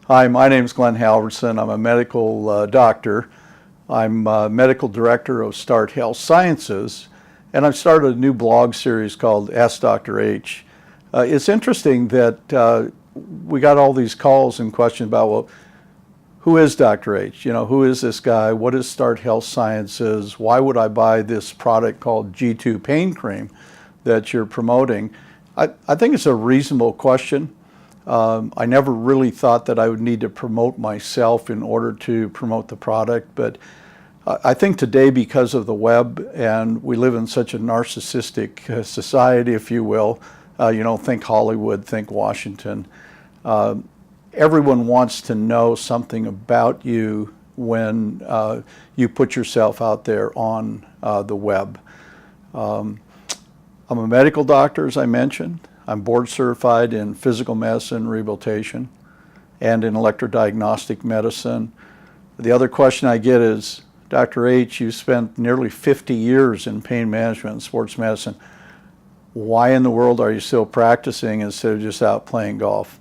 Hi, my name is Glen Halvorson. I'm a medical doctor. I'm medical director of Start Health Sciences, and I've started a new blog series called Ask Dr. H. It's interesting that we got all these calls and questions about, well, who is Dr. H? You know, who is this guy? What is Start Health Sciences? Why would I buy this product called G2 pain cream that you're promoting? I think it's a reasonable question. I never really thought that I would need to promote myself in order to promote the product, but I think today, because of the web, and we live in such a narcissistic society, if you will, think Hollywood, think Washington, everyone wants to know something about you when you put yourself out there on the web. I'm a medical doctor, as I mentioned. I'm board certified in physical medicine, rehabilitation, and in electrodiagnostic medicine. The other question I get is, Dr. H, you spent nearly 50 years in pain management and sports medicine. Why in the world are you still practicing instead of just out playing golf?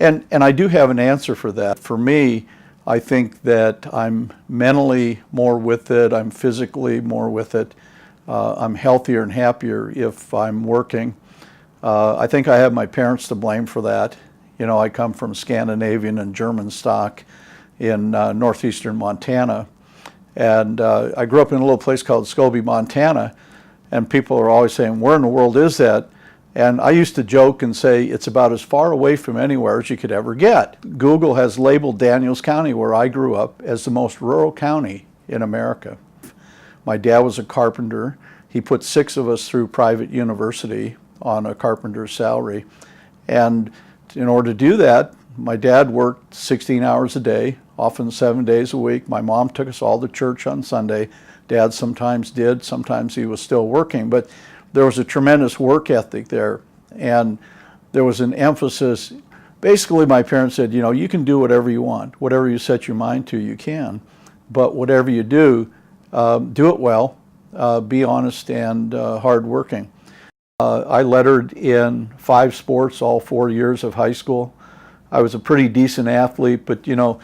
And I do have an answer for that. For me, I think that I'm mentally more with it. I'm physically more with it. I'm healthier and happier if I'm working. I think I have my parents to blame for that. You know, I come from Scandinavian and German stock in northeastern Montana. And I grew up in a little place called Scobie, Montana. And people are always saying, where in the world is that? And I used to joke and say, it's about as far away from anywhere as you could ever get. Google has labeled Daniels County, where I grew up, as the most rural county in America. My dad was a carpenter. He put 6 of us through private university on a carpenter's salary. And in order to do that, my dad worked 16 hours a day, often 7 days a week. My mom took us all to church on Sunday. Dad sometimes did, sometimes he was still working, but there was a tremendous work ethic there. And there was an emphasis. Basically, my parents said, you know, you can do whatever you want. Whatever you set your mind to, you can. But whatever you do it well, be honest and hardworking. I lettered in 5 sports all 4 years of high school. I was a pretty decent athlete, but you know,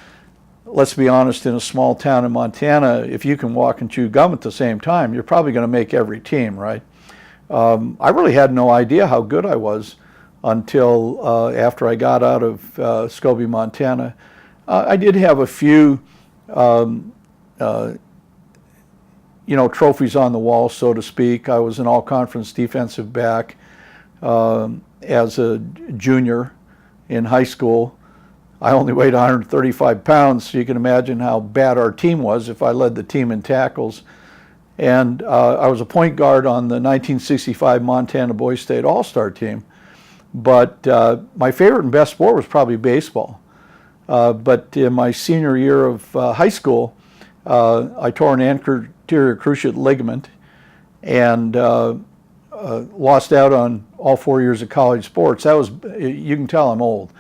let's be honest, in a small town in Montana, if you can walk and chew gum at the same time, you're probably going to make every team, right? I really had no idea how good I was until after I got out of Scobie, Montana. I did have a few trophies on the wall, so to speak. I was an all-conference defensive back as a junior in high school. I only weighed 135 pounds, so you can imagine how bad our team was if I led the team in tackles. And I was a point guard on the 1965 Montana Boys State All-Star team. But my favorite and best sport was probably baseball. But in my senior year of high school, I tore an anterior cruciate ligament and lost out on all 4 years of college sports. That was, you can tell I'm old.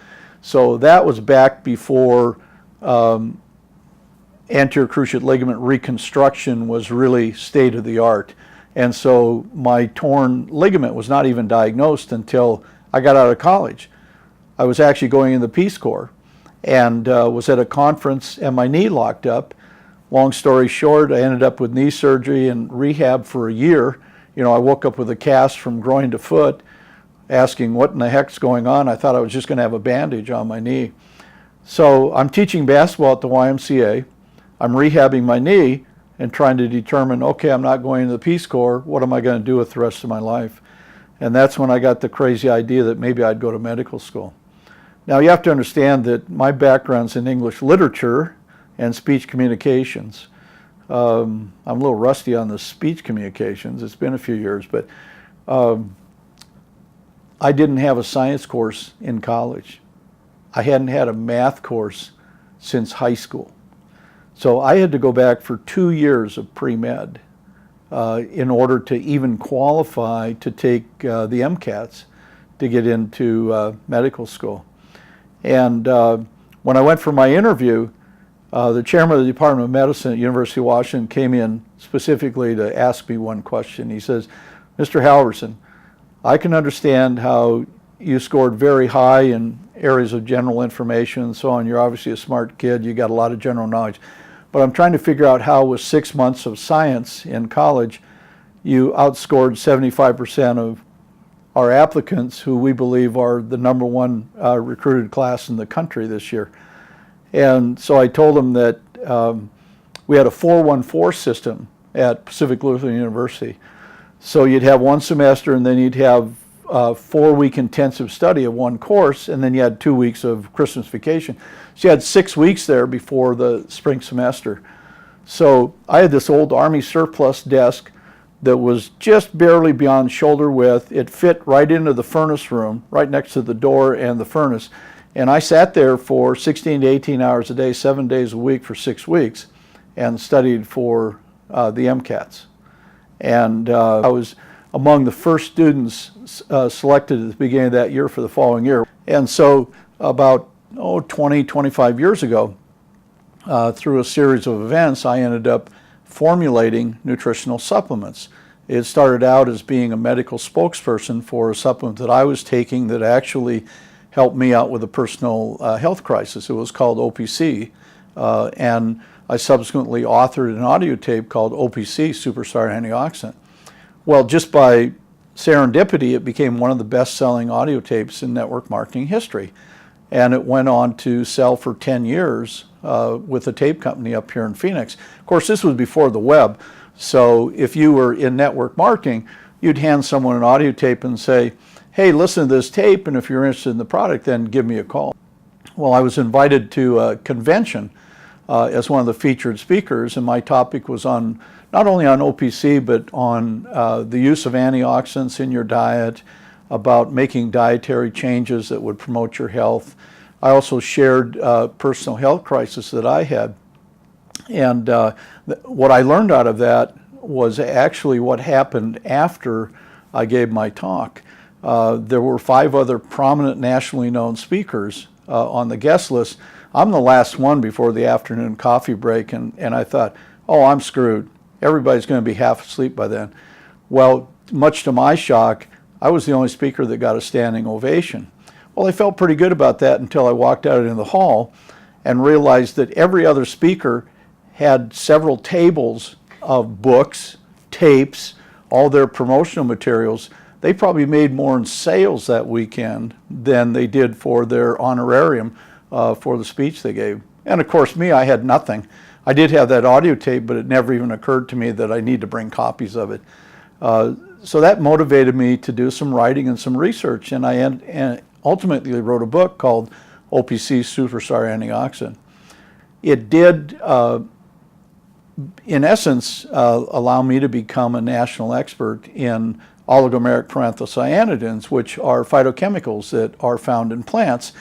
So that was back before anterior cruciate ligament reconstruction was really state of the art. And so my torn ligament was not even diagnosed until I got out of college. I was actually going in the Peace Corps and was at a conference and my knee locked up. Long story short, I ended up with knee surgery and rehab for a year. You know, I woke up with a cast from groin to foot, asking what in the heck's going on. I thought I was just going to have a bandage on my knee. So I'm teaching basketball at the YMCA. I'm rehabbing my knee and trying to determine, okay, I'm not going to the Peace Corps. What am I going to do with the rest of my life? And that's when I got the crazy idea that maybe I'd go to medical school. Now you have to understand that my background's in English literature and speech communications. I'm a little rusty on the speech communications. It's been a few years, but I didn't have a science course in college. I hadn't had a math course since high school. So I had to go back for 2 years of pre-med in order to even qualify to take the MCATs to get into medical school. And when I went for my interview, the chairman of the Department of Medicine at University of Washington came in specifically to ask me one question. He says, Mr. Halvorson, I can understand how you scored very high in areas of general information and so on. You're obviously a smart kid. You got a lot of general knowledge. But I'm trying to figure out how with 6 months of science in college, you outscored 75% of our applicants, who we believe are the #1 recruited class in the country this year. And so I told them that we had a 4-1-4 system at Pacific Lutheran University. So you'd have one semester, and then you'd have 4-week intensive study of one course, and then you had 2 weeks of Christmas vacation. So you had 6 weeks there before the spring semester. So I had this old Army surplus desk that was just barely beyond shoulder width. It fit right into the furnace room, right next to the door and the furnace. And I sat there for 16 to 18 hours a day, 7 days a week for 6 weeks, and studied for the MCATs. And I was among the first students selected at the beginning of that year for the following year. And so about 20, 25 years ago, through a series of events, I ended up formulating nutritional supplements. It started out as being a medical spokesperson for a supplement that I was taking that actually helped me out with a personal health crisis. It was called OPC, and I subsequently authored an audio tape called OPC, Superstar Antioxidant. Well, just by serendipity, it became one of the best-selling audio tapes in network marketing history. And it went on to sell for 10 years with a tape company up here in Phoenix. Of course, this was before the web, so if you were in network marketing, you'd hand someone an audio tape and say, hey, listen to this tape, and if you're interested in the product, then give me a call. Well, I was invited to a convention as one of the featured speakers, and my topic was on not only on OPC, but on the use of antioxidants in your diet, about making dietary changes that would promote your health. I also shared personal health crisis that I had. And what I learned out of that was actually what happened after I gave my talk. There were 5 other prominent nationally known speakers on the guest list. I'm the last one before the afternoon coffee break, and I thought, oh, I'm screwed. Everybody's going to be half asleep by then. Well, much to my shock, I was the only speaker that got a standing ovation. Well, I felt pretty good about that until I walked out into the hall and realized that every other speaker had several tables of books, tapes, all their promotional materials. They probably made more in sales that weekend than they did for their honorarium for the speech they gave. And of course, me, I had nothing. I did have that audio tape, but it never even occurred to me that I need to bring copies of it. So that motivated me to do some writing and some research, and I ultimately wrote a book called OPC Superstar Antioxidant. It did, in essence, allow me to become a national expert in oligomeric parenthocyanidins, which are phytochemicals that are found in plants.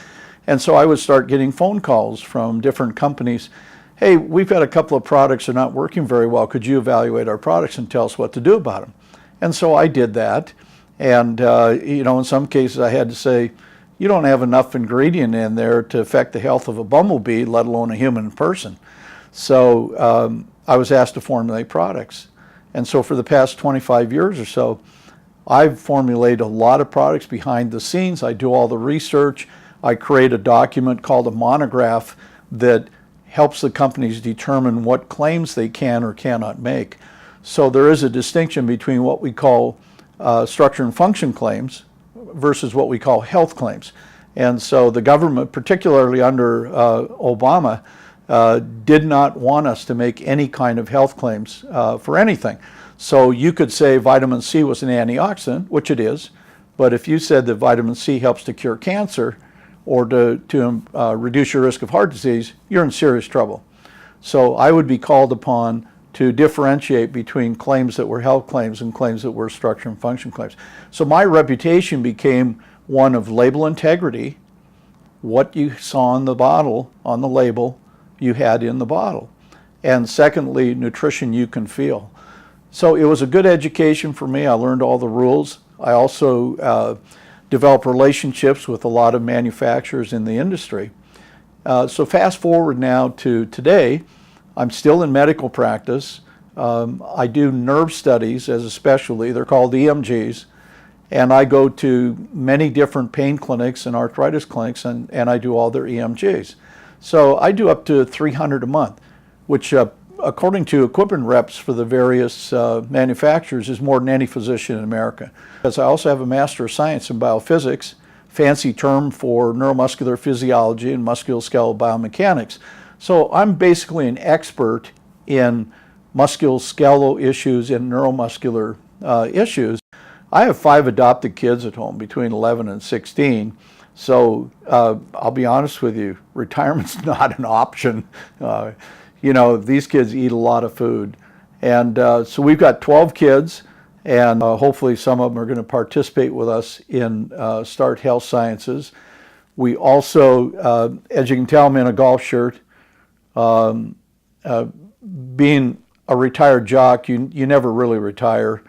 And so I would start getting phone calls from different companies. Hey, we've got a couple of products that are not working very well. Could you evaluate our products and tell us what to do about them? And so I did that. And, in some cases I had to say, you don't have enough ingredient in there to affect the health of a bumblebee, let alone a human person. So I was asked to formulate products. And so for the past 25 years or so, I've formulated a lot of products behind the scenes. I do all the research. I create a document called a monograph that helps the companies determine what claims they can or cannot make. So there is a distinction between what we call structure and function claims versus what we call health claims. And so the government, particularly under Obama, did not want us to make any kind of health claims for anything. So you could say vitamin C was an antioxidant, which it is, but if you said that vitamin C helps to cure cancer or to reduce your risk of heart disease, you're in serious trouble. So I would be called upon to differentiate between claims that were health claims and claims that were structure and function claims. So my reputation became one of label integrity. What you saw on the bottle, on the label, you had in the bottle. And secondly, nutrition you can feel. So it was a good education for me. I learned all the rules. I also developed relationships with a lot of manufacturers in the industry. So fast forward now to today, I'm still in medical practice. I do nerve studies as a specialty. They're called EMGs. And I go to many different pain clinics and arthritis clinics, and I do all their EMGs. So I do up to 300 a month, which according to equipment reps for the various manufacturers is more than any physician in America. Because I also have a Master of Science in Biophysics, fancy term for neuromuscular physiology and musculoskeletal biomechanics. So I'm basically an expert in musculoskeletal issues and neuromuscular issues. I have 5 adopted kids at home between 11 and 16. So I'll be honest with you, retirement's not an option. You know, these kids eat a lot of food. And so we've got 12 kids, and hopefully some of them are going to participate with us in Start Health Sciences. We also, as you can tell, I'm in a golf shirt. Being a retired jock, you never really retire.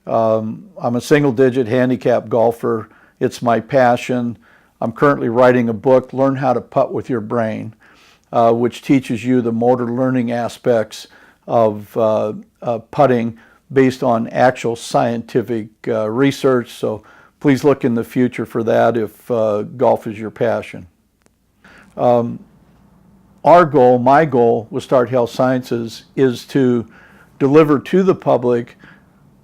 I'm a single-digit handicap golfer. It's my passion. I'm currently writing a book, Learn How to Putt with Your Brain, which teaches you the motor learning aspects of putting based on actual scientific research. So please look in the future for that if golf is your passion. Our goal, my goal with Start Health Sciences is to deliver to the public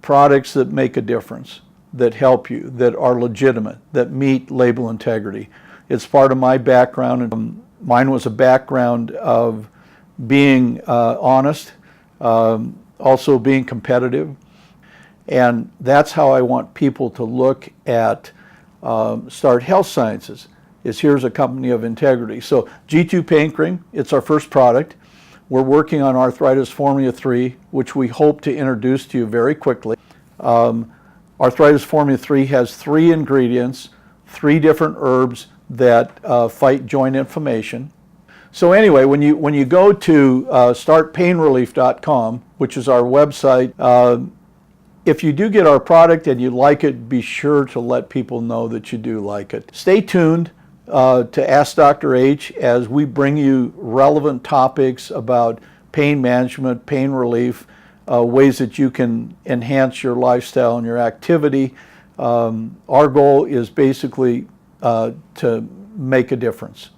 products that make a difference, that help you, that are legitimate, that meet label integrity. It's part of my background, and mine was a background of being honest, also being competitive, and that's how I want people to look at Start Health Sciences. Is here's a company of integrity. So G2 Pain Cream, it's our first product. We're working on Arthritis Formula 3, which we hope to introduce to you very quickly. Arthritis Formula 3 has 3 ingredients, 3 different herbs that fight joint inflammation. So anyway, when you go to startpainrelief.com, which is our website, if you do get our product and you like it, be sure to let people know that you do like it. Stay tuned to Ask Dr. H as we bring you relevant topics about pain management, pain relief, ways that you can enhance your lifestyle and your activity. Our goal is basically to make a difference.